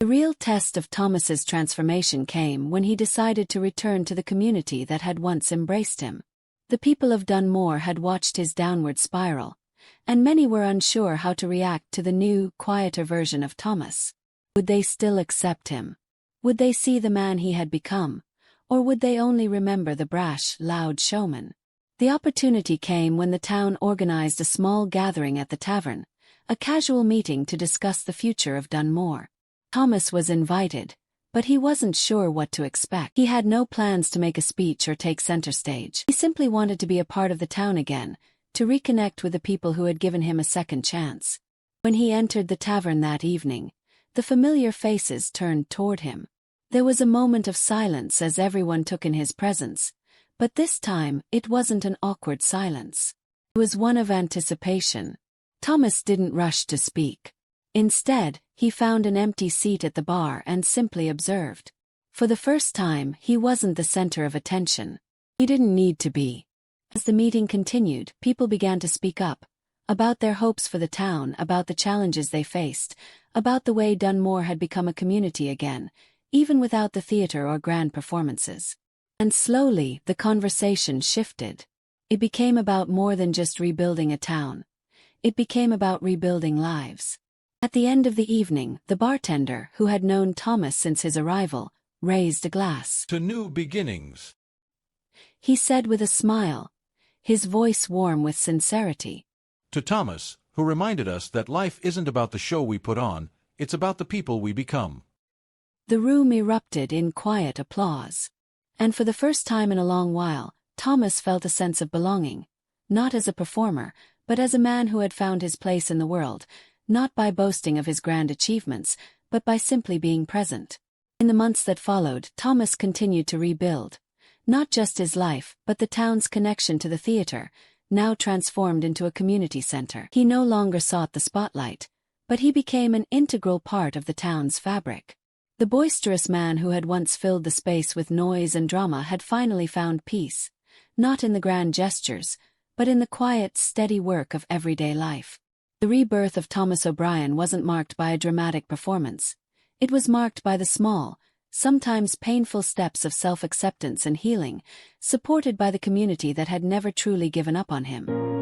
The real test of Thomas's transformation came when he decided to return to the community that had once embraced him. The people of Dunmore had watched his downward spiral, and many were unsure how to react to the new, quieter version of Thomas. Would they still accept him? Would they see the man he had become? Or would they only remember the brash, loud showman? The opportunity came when the town organized a small gathering at the tavern, a casual meeting to discuss the future of Dunmore. Thomas was invited, but he wasn't sure what to expect. He had no plans to make a speech or take center stage. He simply wanted to be a part of the town again, to reconnect with the people who had given him a second chance. When he entered the tavern that evening, the familiar faces turned toward him. There was a moment of silence as everyone took in his presence, but this time it wasn't an awkward silence. It was one of anticipation. Thomas didn't rush to speak. Instead, he found an empty seat at the bar and simply observed. For the first time, he wasn't the center of attention. He didn't need to be. As the meeting continued, people began to speak up, about their hopes for the town, about the challenges they faced, about the way Dunmore had become a community again, even without the theater or grand performances. And slowly, the conversation shifted. It became about more than just rebuilding a town. It became about rebuilding lives. At the end of the evening, the bartender, who had known Thomas since his arrival, raised a glass. To new beginnings, He said with a smile, his voice warm with sincerity. to Thomas, who reminded us that life isn't about the show we put on, it's about the people we become. The room erupted in quiet applause. And for the first time in a long while, Thomas felt a sense of belonging, not as a performer, but as a man who had found his place in the world, not by boasting of his grand achievements, but by simply being present. In the months that followed, Thomas continued to rebuild, not just his life, but the town's connection to the theater, now transformed into a community center. He no longer sought the spotlight, but he became an integral part of the town's fabric. The boisterous man who had once filled the space with noise and drama had finally found peace, not in the grand gestures, but in the quiet, steady work of everyday life. The rebirth of Thomas O'Brien wasn't marked by a dramatic performance. It was marked by the small, sometimes painful steps of self-acceptance and healing, supported by the community that had never truly given up on him.